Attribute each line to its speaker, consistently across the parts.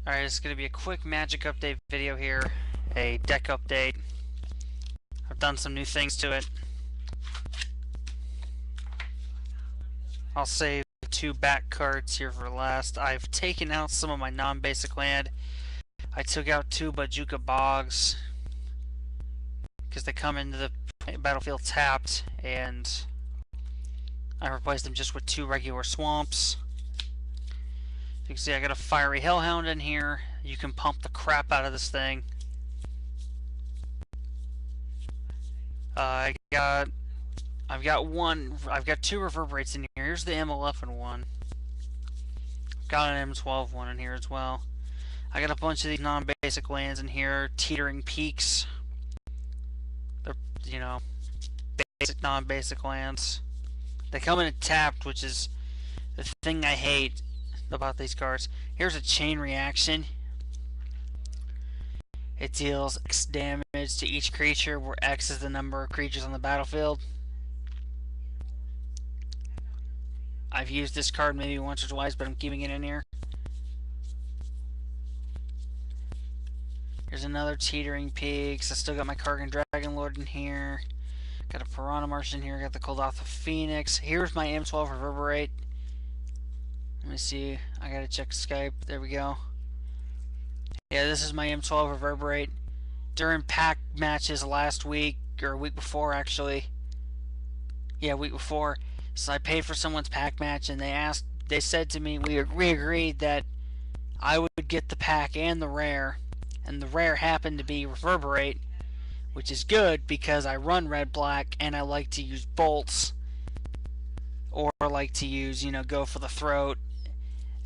Speaker 1: Alright, it's going to be a quick magic update video here. A deck update. I've done some new things to it. I'll save 2 back cards here for last. I've taken out some of my non-basic land. I took out 2 Bajuka Bogs because they come into the battlefield tapped, and I replaced them just with 2 regular swamps. You can see I got a Fiery Hellhound in here. You can pump the crap out of this thing. I've got 2 Reverberates in here. Here's the M11 one. I've got an M12 one in here as well. I got a bunch of these non-basic lands in here. Teetering Peaks. They're, basic non-basic lands. They come in tapped, which is the thing I hate about these cards. Here's a Chain Reaction. It deals X damage to each creature, where X is the number of creatures on the battlefield. I've used this card maybe once or twice, but I'm keeping it in here. Here's another Teetering Peaks. I still got my Kargan Dragon Lord in here. Got a Piranha Marsh in here. Got the Golgotha Phoenix. Here's my M12 Reverberate. Let me see. I gotta check Skype. There we go. Yeah, this is my M12 Reverberate. During pack matches last week, or a week before actually. Yeah, a week before. So I paid for someone's pack match, and they said to me, we agreed that I would get the pack and the rare. And the rare happened to be Reverberate, which is good because I run red-black and I like to use bolts, or like to use, go for the throat.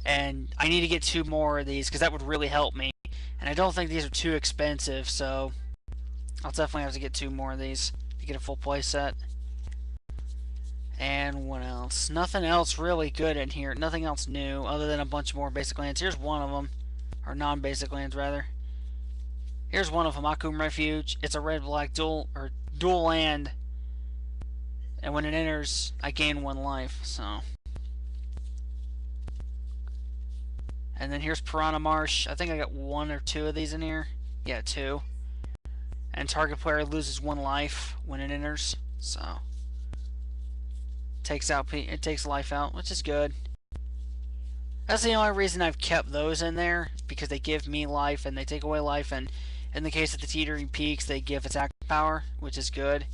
Speaker 1: And I need to get 2 more of these because that would really help me. And I don't think these are too expensive, so I'll definitely have to get 2 more of these to get a full play set. And what else? Nothing else really good in here. Nothing else new other than a bunch more basic lands. Here's one of them, or non-basic lands rather. Here's one of them, Akum Refuge. It's a red-black dual land, and when it enters, I gain 1 life. So. And then here's Piranha Marsh. I think I got 1 or 2 of these in here. Yeah, 2. And target player loses 1 life when it enters. So it takes life out, which is good. That's the only reason I've kept those in there, because they give me life and they take away life, and in the case of the Teetering Peaks, they give attack power, which is good.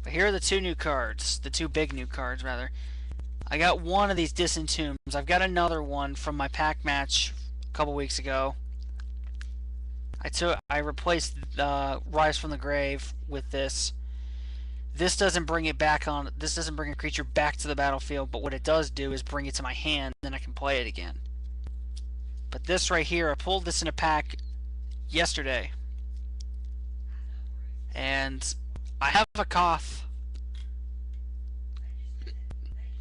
Speaker 1: But here are the 2 new cards, the 2 big new cards rather. I got 1 of these Disentombs. I've got another one from my pack match a couple weeks ago. I replaced Rise from the Grave with this. This doesn't bring it back on. This doesn't bring a creature back to the battlefield, but what it does do is bring it to my hand, then I can play it again. But this right here, I pulled this in a pack yesterday, and I have a Koth.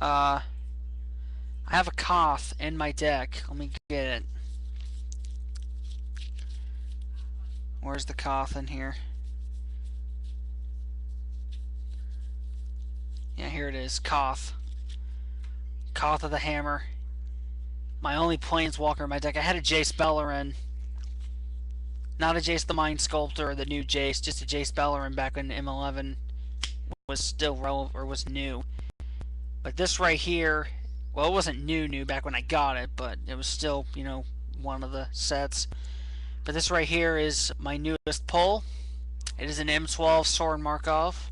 Speaker 1: I have a Koth in my deck. Let me get it. Where's the Koth in here? Yeah, here it is. Koth. Koth of the Hammer. My only Plainswalker in my deck. I had a Jace Beleren. Not a Jace the Mind Sculptor or the new Jace, just a Jace Beleren back when M11 was still relevant, or was new. But this right here, well, it wasn't new back when I got it, but it was still, one of the sets. But this right here is my newest pull. It is an M12 Soren Markov.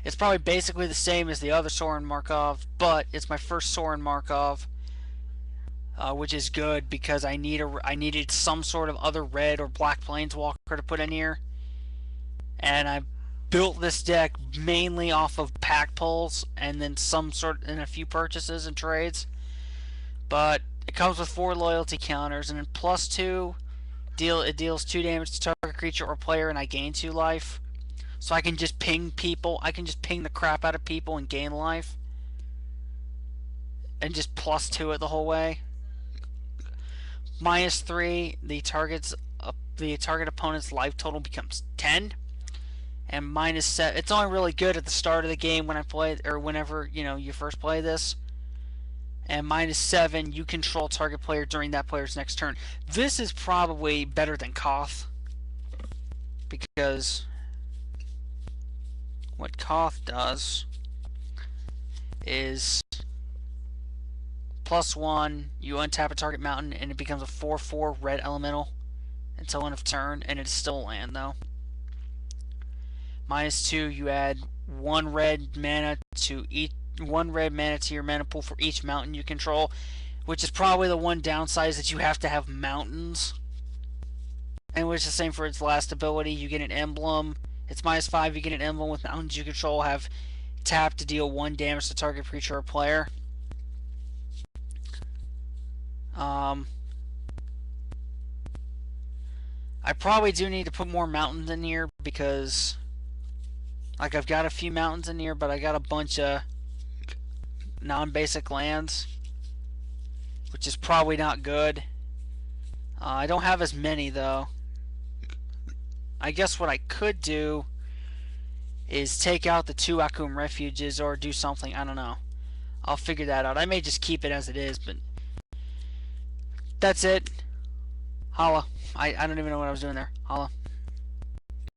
Speaker 1: It's probably basically the same as the other Soren Markov, but it's my first Soren Markov, which is good because I needed some sort of other red or black Plainswalker to put in here. And I built this deck mainly off of pack pulls and then a few purchases and trades. But it comes with 4 loyalty counters, and then +2 it deals 2 damage to target creature or player, and I gain 2 life. So I can just ping people. I can just ping the crap out of people and gain life, and just +2 it the whole way. -3, the target opponent's life total becomes 10. And -7. It's only really good at the start of the game when I play, or whenever you first play this. And -7, you control target player during that player's next turn. This is probably better than Koth, because what Koth does is +1, you untap a target mountain, and it becomes a 4/4 red elemental until end of turn, and it's still a land though. -2, you add one red mana to your mana pool for each mountain you control, which is probably the one downside, is that you have to have mountains. And which is the same for its last ability. You get an emblem. It's -5. You get an emblem with mountains you control have tap to deal 1 damage to target creature or player. I probably do need to put more mountains in here, because like I've got a few mountains in here, but I got a bunch of non-basic lands, which is probably not good. I don't have as many though. I guess what I could do is take out the 2 Akum refuges or do something. I don't know. I'll figure that out. I may just keep it as it is, but that's it. Holla. I don't even know what I was doing there. Holla.